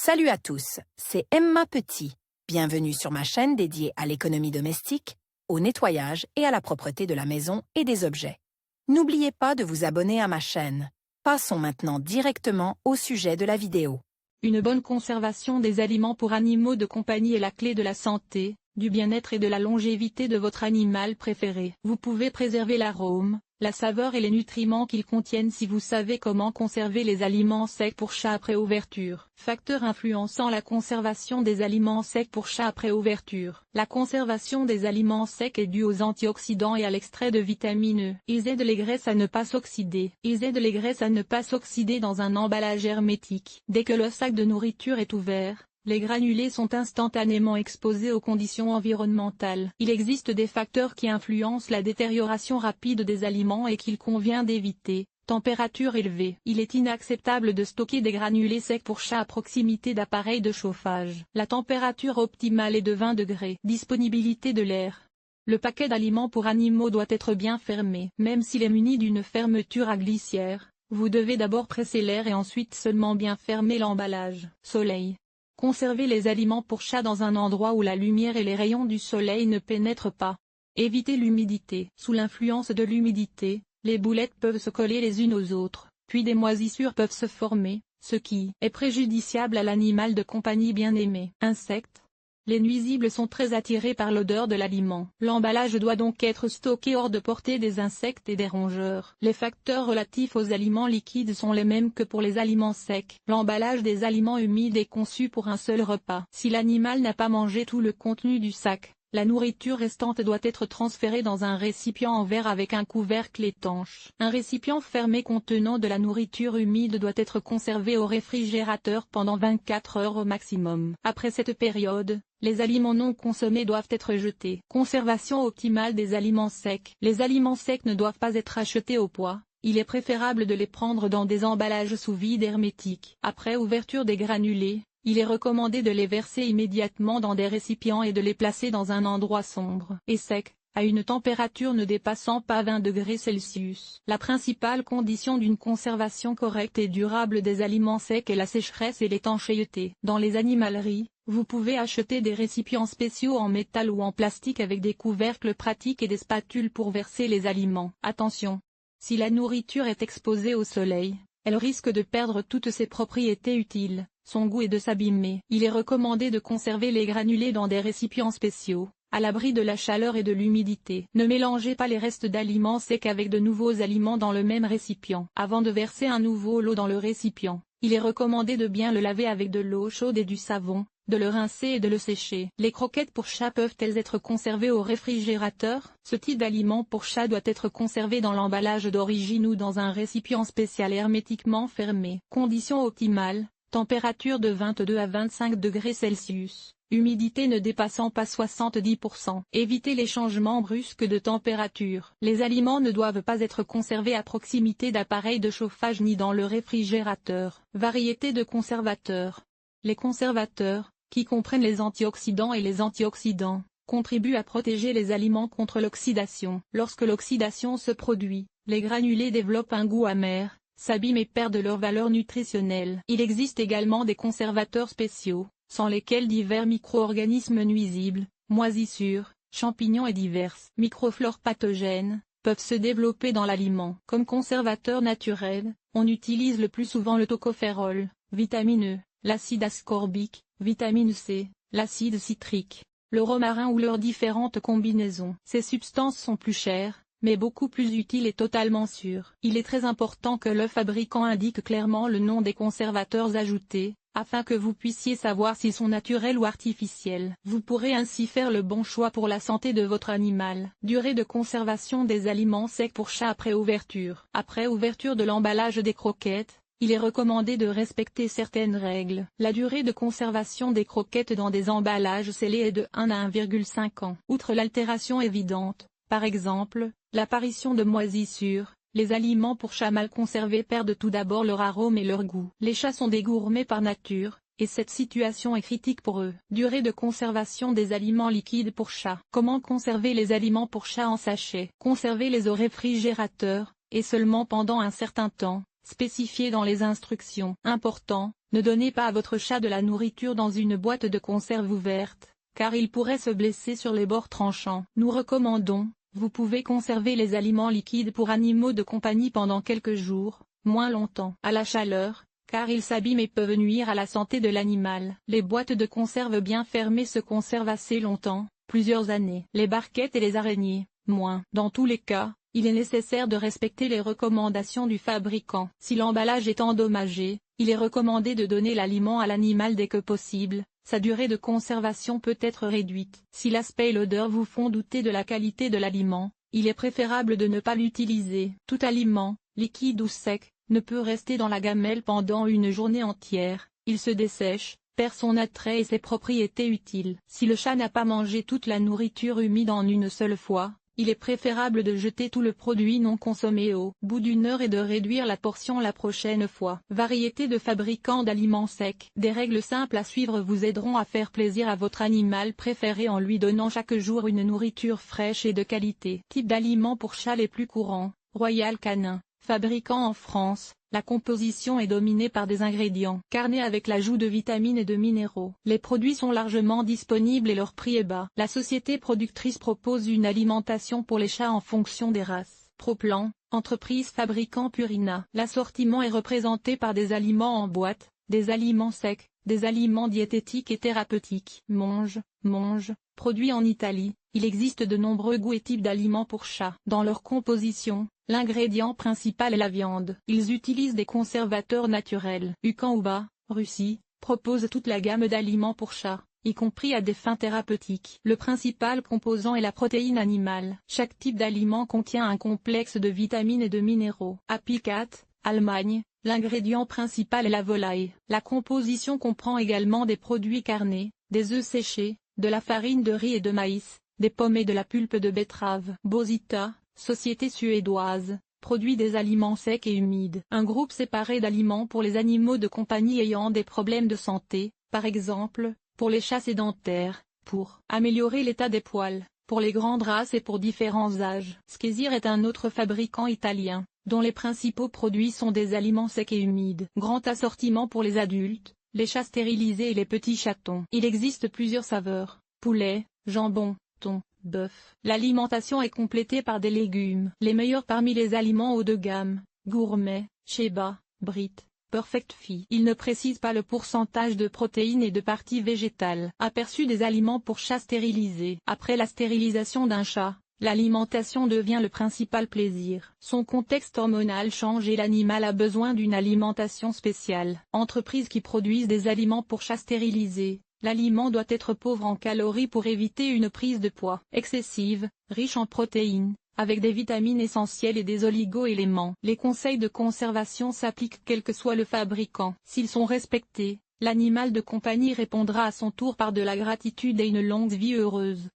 Salut à tous, c'est Emma Petit. Bienvenue sur ma chaîne dédiée à l'économie domestique, au nettoyage et à la propreté de la maison et des objets. N'oubliez pas de vous abonner à ma chaîne. Passons maintenant directement au sujet de la vidéo. Une bonne conservation des aliments pour animaux de compagnie est la clé de la santé, du bien-être et de la longévité de votre animal préféré. Vous pouvez préserver l'arôme, la saveur et les nutriments qu'ils contiennent si vous savez comment conserver les aliments secs pour chat après ouverture. Facteurs influençant la conservation des aliments secs pour chat après ouverture. La conservation des aliments secs est due aux antioxydants et à l'extrait de vitamine E. Ils aident les graisses à ne pas s'oxyder. Dans un emballage hermétique. Dès que le sac de nourriture est ouvert, les granulés sont instantanément exposés aux conditions environnementales. Il existe des facteurs qui influencent la détérioration rapide des aliments et qu'il convient d'éviter. Température élevée. Il est inacceptable de stocker des granulés secs pour chat à proximité d'appareils de chauffage. La température optimale est de 20 degrés. Disponibilité de l'air. Le paquet d'aliments pour animaux doit être bien fermé. Même s'il est muni d'une fermeture à glissière, vous devez d'abord presser l'air et ensuite seulement bien fermer l'emballage. Soleil. Conservez les aliments pour chat dans un endroit où la lumière et les rayons du soleil ne pénètrent pas. Évitez l'humidité. Sous l'influence de l'humidité, les boulettes peuvent se coller les unes aux autres, puis des moisissures peuvent se former, ce qui est préjudiciable à l'animal de compagnie bien-aimé. Insectes. Les nuisibles sont très attirés par l'odeur de l'aliment. L'emballage doit donc être stocké hors de portée des insectes et des rongeurs. Les facteurs relatifs aux aliments liquides sont les mêmes que pour les aliments secs. L'emballage des aliments humides est conçu pour un seul repas. Si l'animal n'a pas mangé tout le contenu du sac, la nourriture restante doit être transférée dans un récipient en verre avec un couvercle étanche. Un récipient fermé contenant de la nourriture humide doit être conservé au réfrigérateur pendant 24 heures au maximum. Après cette période, les aliments non consommés doivent être jetés. Conservation optimale des aliments secs. Les aliments secs ne doivent pas être achetés au poids. Il est préférable de les prendre dans des emballages sous vide hermétique. Après ouverture des granulés, il est recommandé de les verser immédiatement dans des récipients et de les placer dans un endroit sombre et sec, à une température ne dépassant pas 20 degrés Celsius. La principale condition d'une conservation correcte et durable des aliments secs est la sécheresse et l'étanchéité. Dans les animaleries, vous pouvez acheter des récipients spéciaux en métal ou en plastique avec des couvercles pratiques et des spatules pour verser les aliments. Attention! Si la nourriture est exposée au soleil, elle risque de perdre toutes ses propriétés utiles, son goût et de s'abîmer. Il est recommandé de conserver les granulés dans des récipients spéciaux, à l'abri de la chaleur et de l'humidité. Ne mélangez pas les restes d'aliments secs avec de nouveaux aliments dans le même récipient. Avant de verser un nouveau lot dans le récipient, il est recommandé de bien le laver avec de l'eau chaude et du savon, de le rincer et de le sécher. Les croquettes pour chat peuvent-elles être conservées au réfrigérateur? Ce type d'aliment pour chat doit être conservé dans l'emballage d'origine ou dans un récipient spécial hermétiquement fermé. Conditions optimales, température de 22 à 25 degrés Celsius, humidité ne dépassant pas 70%. Évitez les changements brusques de température. Les aliments ne doivent pas être conservés à proximité d'appareils de chauffage ni dans le réfrigérateur. Variété de conservateurs. Les conservateurs, qui comprennent les antioxydants et les antioxydants, contribuent à protéger les aliments contre l'oxydation. Lorsque l'oxydation se produit, les granulés développent un goût amer, s'abîment et perdent leur valeur nutritionnelle. Il existe également des conservateurs spéciaux, sans lesquels divers micro-organismes nuisibles, moisissures, champignons et diverses microflores pathogènes, peuvent se développer dans l'aliment. Comme conservateur naturel, on utilise le plus souvent le tocophérol, vitamine E, l'acide ascorbique, vitamine C, l'acide citrique, le romarin ou leurs différentes combinaisons. Ces substances sont plus chères, mais beaucoup plus utiles et totalement sûres. Il est très important que le fabricant indique clairement le nom des conservateurs ajoutés, afin que vous puissiez savoir s'ils sont naturels ou artificiels. Vous pourrez ainsi faire le bon choix pour la santé de votre animal. Durée de conservation des aliments secs pour chat après ouverture. Après ouverture de l'emballage des croquettes, il est recommandé de respecter certaines règles. La durée de conservation des croquettes dans des emballages scellés est de 1 à 1,5 ans. Outre l'altération évidente, par exemple, l'apparition de moisissures, les aliments pour chats mal conservés perdent tout d'abord leur arôme et leur goût. Les chats sont des gourmets par nature, et cette situation est critique pour eux. Durée de conservation des aliments liquides pour chats. Comment conserver les aliments pour chats en sachet? Conservez-les au réfrigérateur, et seulement pendant un certain temps, spécifié dans les instructions. Important, Ne donnez pas à votre chat de la nourriture dans une boîte de conserve ouverte, car il pourrait se blesser sur les bords tranchants. Nous recommandons, vous pouvez conserver les aliments liquides pour animaux de compagnie pendant quelques jours, moins longtemps à la chaleur, car ils s'abîment et peuvent nuire à la santé de l'animal. Les boîtes de conserve bien fermées se conservent assez longtemps, plusieurs années. Les barquettes et les araignées, moins. Dans tous les cas, il est nécessaire de respecter les recommandations du fabricant. Si l'emballage est endommagé, il est recommandé de donner l'aliment à l'animal dès que possible. Sa durée de conservation peut être réduite. Si l'aspect et l'odeur vous font douter de la qualité de l'aliment, il est préférable de ne pas l'utiliser. Tout aliment, liquide ou sec, ne peut rester dans la gamelle pendant une journée entière. Il se dessèche, perd son attrait et ses propriétés utiles. Si le chat n'a pas mangé toute la nourriture humide en une seule fois, il est préférable de jeter tout le produit non consommé au bout d'une heure et de réduire la portion la prochaine fois. Variété de fabricants d'aliments secs. Des règles simples à suivre vous aideront à faire plaisir à votre animal préféré en lui donnant chaque jour une nourriture fraîche et de qualité. Type d'aliments pour chat les plus courants. Royal Canin. Fabricant en France, la composition est dominée par des ingrédients carnés avec l'ajout de vitamines et de minéraux. Les produits sont largement disponibles et leur prix est bas. La société productrice propose une alimentation pour les chats en fonction des races. Proplan, entreprise fabricant Purina. L'assortiment est représenté par des aliments en boîte, des aliments secs, des aliments diététiques et thérapeutiques. Monge, produit en Italie, il existe de nombreux goûts et types d'aliments pour chats. Dans leur composition, l'ingrédient principal est la viande. Ils utilisent des conservateurs naturels. Ukan-Uba, Russie, propose toute la gamme d'aliments pour chats, y compris à des fins thérapeutiques. Le principal composant est la protéine animale. Chaque type d'aliment contient un complexe de vitamines et de minéraux. Apicat, Allemagne, l'ingrédient principal est la volaille. La composition comprend également des produits carnés, des œufs séchés, de la farine de riz et de maïs, des pommes et de la pulpe de betterave. Bosita, société suédoise, produit des aliments secs et humides. Un groupe séparé d'aliments pour les animaux de compagnie ayant des problèmes de santé, par exemple, pour les chats sédentaires, pour améliorer l'état des poils, pour les grandes races et pour différents âges. Skésir est un autre fabricant italien, dont les principaux produits sont des aliments secs et humides. Grand assortiment pour les adultes, les chats stérilisés et les petits chatons. Il existe plusieurs saveurs, poulet, jambon, thon, bœuf. L'alimentation est complétée par des légumes. Les meilleurs parmi les aliments haut de gamme, Gourmet, Sheba, Brit, Perfect Fee. Il ne précise pas le pourcentage de protéines et de parties végétales. Aperçu des aliments pour chats stérilisés. Après la stérilisation d'un chat, l'alimentation devient le principal plaisir. Son contexte hormonal change et l'animal a besoin d'une alimentation spéciale. Entreprises qui produisent des aliments pour chats stérilisés. L'aliment doit être pauvre en calories pour éviter une prise de poids excessive, riche en protéines, avec des vitamines essentielles et des oligo-éléments. Les conseils de conservation s'appliquent quel que soit le fabricant. S'ils sont respectés, l'animal de compagnie répondra à son tour par de la gratitude et une longue vie heureuse.